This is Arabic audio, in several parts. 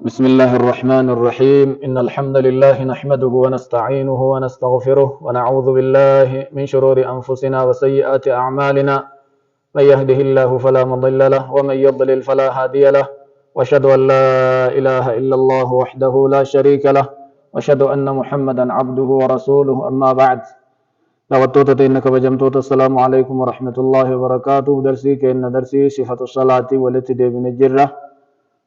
بسم الله الرحمن الرحيم إن الحمد لله نحمده ونستعينه ونستغفره ونعوذ بالله من شرور أنفسنا وسيئات أعمالنا من يهده الله فلا مضل له ومن يضلل فلا هادي له وأشهد أن لا إله إلا الله وحده لا شريك له وأشهد أن محمدا عبده ورسوله أما بعد لوتوت إنك بجمتوت السلام عليكم ورحمة الله وبركاته درسي كأن درسي صفة الصلاة والتي من الجرة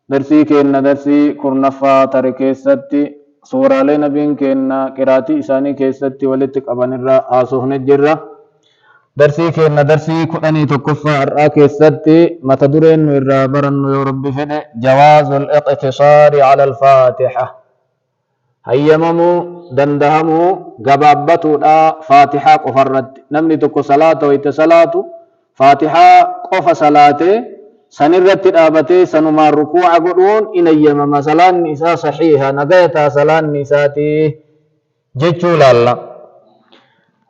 درسي كأن درسي كرنفا تركيستي سورة لنبين كأن قراتي إساني كيستي والتي أبن الرا آسوهن الجرة درسي كأن درسي كأني تكفى الرا كيستي متدرين ورا برن يا رب فنه جواز الاقتصار على الفاتحة هيممو دندهمو غبابتو دا فاتحة قفرت نمني تكو صلاة ويت صلاة فاتحة قف صلاة سنرت دابته سنما ركوع غدون ان يمم صلاة نساء صحيحة نغيتا صلاة نساتي جچول الله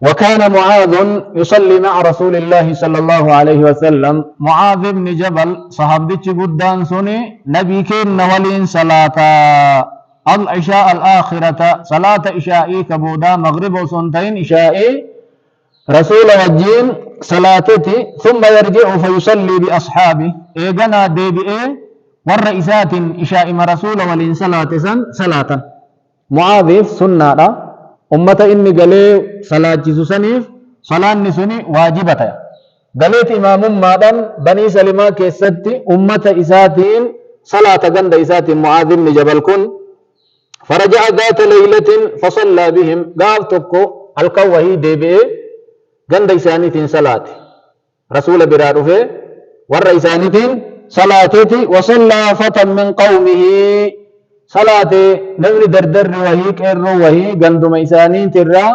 وكان معاذ يصلي مع رسول الله صلى الله عليه وسلم معاذ بن جبل صحابتي قدان سني نبي كين ولين صلاة العشاء الآخرة صلاة إشائي كبودا مغرب وسنتين إشائي رسول وجين صلاتتي ثم يرجع فيصلي بأصحابه إيغنا ديبئي والرئيسات إشاء ما رسول ولين صلاة صلاة معاذف سنة أمة إني قلي صلاة جسوسنيف صلاة نسني واجبة قليت إمام مادن بني سلمة كيستي أمة إساتين صلاة قند إسات معاذ بن جبل كن فرجع ذات ليلة فصلى بهم قال تكو الكوهي ديبئ قند إسانيتين صلاة رسول براره والرئيسانيتين صلاتي وصلى فتى من قومه صلاة نمر دردر وهي كيرو وهي قندم إسانين ترى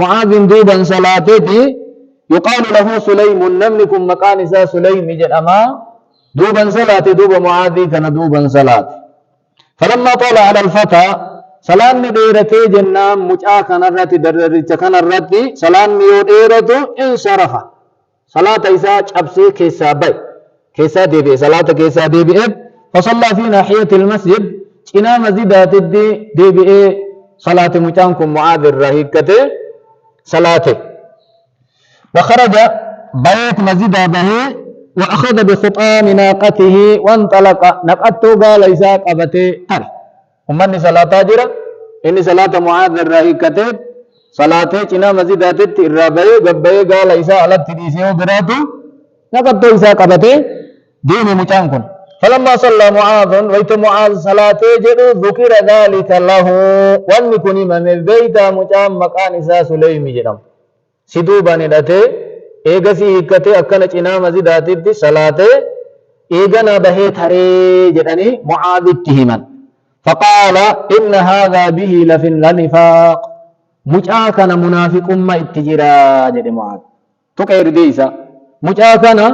معاذ دوبا صلاتي يقال له سليم نملكم مكان إسا سليم جرأما دوبا صلاة دوبا معاذ كان دوبا صلاة فلما طلع على الفتى صلاة ديرتي جنام مجآ كان الراتي دررت كان الراتي صلاة ديرتو انصرف صلاة إسا أبسي كيسا بي كيسا ديبي صلاة كيسا ديبي فصلى في ناحية المسجد إنا مزيدات ديبي صلاة مجانكم معاذ الرهيكة صلاة وخرج بيت مزيد به وأخذ بخطام ناقته وانطلق نقته قال إساق أبتي ترى أمني صلاة جرى إني صلاة معاذ الرهيكة صلاة إنا مزيدات الرابع قبه قال إساق ألت تديسيه براتو نقته إساق أبتي دين مجانكم فلما صلى معاذ ويت معاذ صلاة جدو ذكر ذلك له وانكن من البيت مجام مكان إسا سليم جدم سدوبا ندته إيغسي هكته أكنا چنا مزيدات صلاة إيغنا بهي تري جدني معاذ اتهما فقال إن هذا به لفي النفاق مجاكنا منافق ما اتجرا جد معاذ تكير ديسا مجاكنا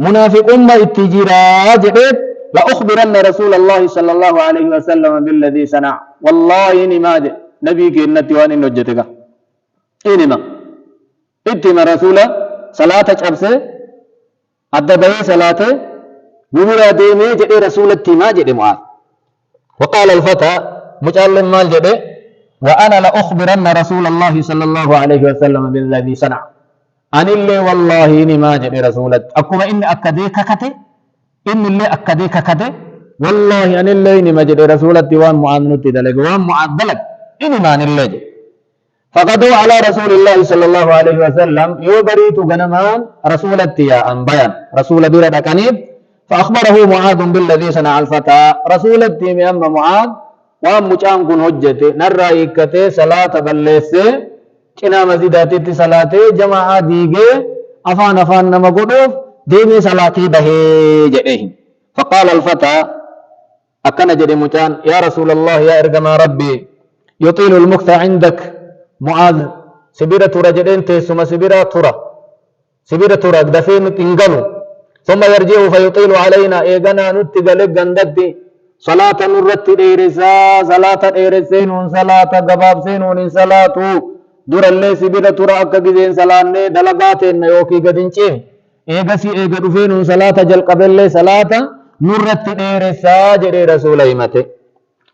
منافق ما اتجرا جدت لأخبرن رسول الله صلى الله عليه وسلم بالذي صنع والله إني ما نبي كنتي وان نجتك إنما اتما رسول صلاة أبسه أدبه صلاة نمرا ديمي جدي رسول التما جدي معاذ وقال الفتى مجعل مال جدي وأنا لأخبرن رسول الله صلى الله عليه وسلم بالذي صنع أن اللي والله إني ما جدي رسولت أكما إني أكديك كتي إني اللي أكديك كتي والله أن اللي إني ما جدي رسولت وان معاذ نتي دلق وان معاذ دلق إني ما أن اللي جدي فقدوا على رسول الله صلى الله عليه وسلم يوبريت غنمان رسول التيا بيان رسول بيرا دكانيب فأخبره معاذ بالذي صنع الفتى رسول التيم أما معاذ وام مجان كن هجته نرى يكته صلاة بلسه كنا مزيداتي صلاة جماعة ديگه أفان نمقودوف ديمي صلاة به جئه فقال الفتى أكنا جدي مجان يا رسول الله يا إرقما ربي يطيل المكث عندك معاذ سبيرة ترى جدين تسمى سبيرة ترى دفين تنقلوا ثم يرجع فيطيل علينا إيغانا نتقلق غنددي صلاة نرت ديرسا صلاة ديرسين صلاة قباب سينون صلاة دور اللي سبيرة ترى أكا جزين صلاة دلقاتين يوكي قدنشين إيغسي إيغا دفين صلاة جل قبل صلاة نرت ديرسا جدي رسول إيمته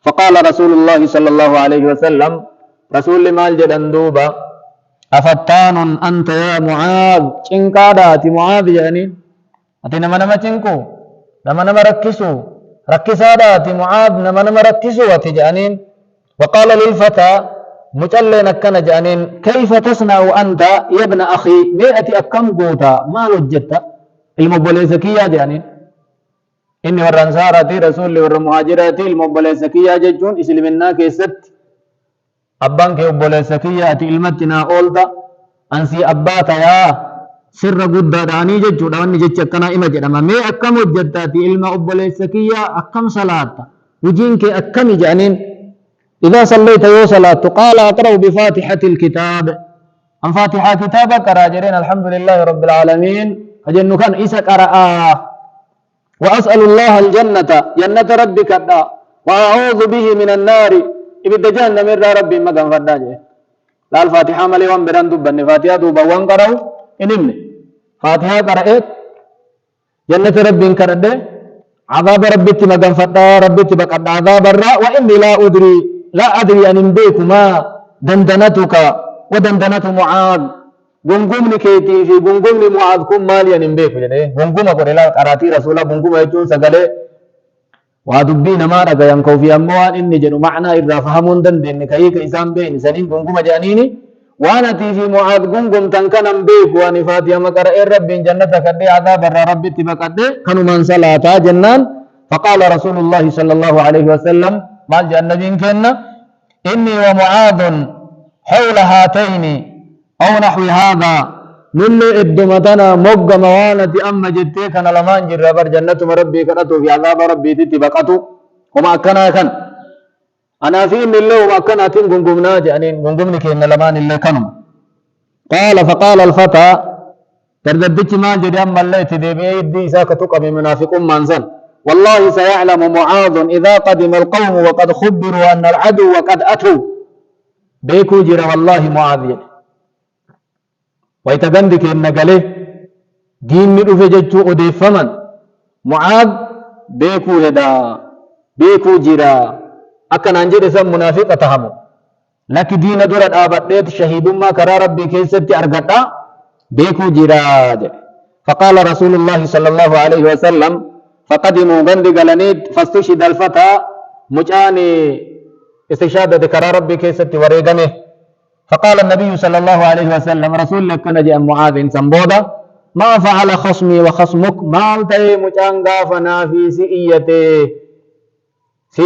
فقال رسول الله صلى الله عليه وسلم رسول مال جدن دوبا أفتان أنت يا معاذ چنكادات معاذ يعني أتي نما چنكو نما ركسو ركسادات معاذ نما ركسو أتي جانين وقال للفتى مجلين أكنا جانين كيف تصنع أنت يا ابن أخي مئة أكم قوتا ما نجدت المبوليسكية جانين إني ورنسارتي رسول ورمهاجرتي المبوليسكية ججون إسلمنا كيست أبان كي مبوليسكية إلمتنا أولتا أنسي أباتا يا سر قد داني ججو داني ججو كنا إما جرما مي أكم وجدتاتي إلما مبوليسكية أكم صلاة وجينك أكم جانين إذا صليت يو صلاة قال أقرأ بفاتحة الكتاب أن فاتحة كتابك راجرين الحمد لله رب العالمين أجن كان إسا قرأ وأسأل الله الجنة جنة ربك وأعوذ به من النار إبدا جهنم من ربي مقام فرداجه لا الفاتحة ملي وان بران دبن فاتحة دوبا وان قرأوا إنمن فاتحة قرأت جنة ربي كرده عذاب ربي مقام فردا ربي بقد عذاب الراء وإني لا أدري أن بيكما دندنتك ودندنة معاذ gungumni keetii fi gungumni Mu'aaz kun maali hin beeku jedhee gunguma godhe la qaraatii rasuula gunguma jechuun sagalee waa dubbii namaa dhagayan koofi ammoo waan inni jedhu macnaa irraa fahamuu hin dandeenye kayii ka isaan beekni saniin gunguma jedhaniini waan atii fi Mu'aaz gungumtan kanan beeku ani faatiha maqara'ee rabbiin jannata kadhee cadaaba irraa rabbitti baqadhee kanumaan salaataa jennaan faqaala rasuulullaahi sallallahu alaihi wasallam maal jedhan nabiin kenna inni wa Mu'aazun hawla haatayni أو نحو هذا نلو إدمتنا مق موانة أما جتي كان لمان جر بر جنة ربي كرتو في عذاب ربي تتبقتو وما كنا كان أنا في من الله وما كنا تنقمنا جانين قمني كإن لمان الله كانوا قال فقال الفتى ترددت ما جري أما الله تدبي يدي ساكتك من منافق منزل والله سيعلم معاذ إذا قدم القوم وقد خبروا أن العدو وقد أتوا بيكو جرى والله معاذ ويتغندك النقله دين ندوفه جچو اوديفمن معاذ بيكو هدا بيكو جرا اكن انجد سم منافق تهمو لكن دين دور ابدت شهيد ما كرا ربي كيست ارغدا بيكو جرا فقال رسول الله صلى الله عليه وسلم فقدموا غند غلنيت فاستشهد الفتى مجاني استشهاد كرا ربي كيست وريغمه فقال النبي صلى الله عليه وسلم رسول لك نجي معاذ سنبودا ما فعل خصمي وخصمك ما التي مجانغا فنا في سئيته في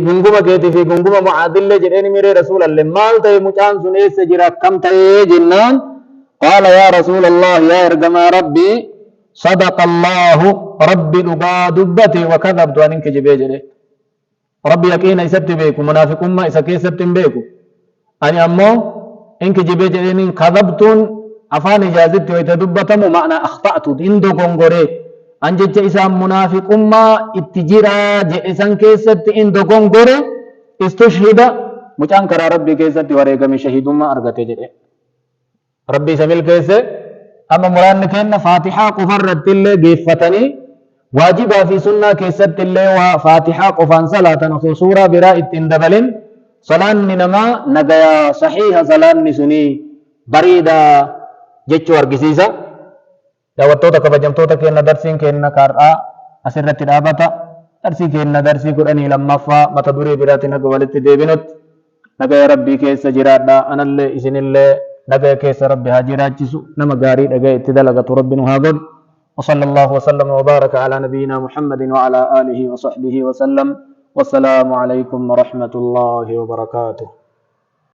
غنغما كيتي في غنغما معاذ اللي جرين ميري رسول الله ما التي مجان سنيس جرا كم تي جنان قال يا رسول الله يا ارجما ربي صدق الله ربي لغا دبتي وكذبت وانك جبيجري ربي يكين يسبت بيكم منافق ما يسكي سبت بيكم أني أمو إنك جبه جرين كذبتون أفان إجازت ويتدبتم معنى أخطأت إندو كونغوري أنجت إسام منافق ما اتجرى جئسان كيست إندو كونغوري استشهد مجان كرا ربي كيست وريقم شهيد ما أرغت جري ربي سميل كيست أما مران كينا فاتحة قفرت اللي قفتني واجبها في سنة كيست اللي وفاتحة قفان صلاة سورة براء التندبلين صلان نما نجايا صحيح صلان نسني بريدا جتشو أرجسيسا دعوتوتا كبجمتوتا كأن درسين كأن كارا أسرت الأبتا درسي كأن درسي قرآني لما فا متدوري براتنا قوالت ديبنت نجايا ربي كيس جرادا أنا اللي إسن اللي نجايا كيس ربي هاجرات جسو نما غاري نجايا اتدلغة ربنا هاجر وصلى الله وسلم وبارك على نبينا محمد وعلى آله وصحبه وسلم والسلام عليكم ورحمة الله وبركاته.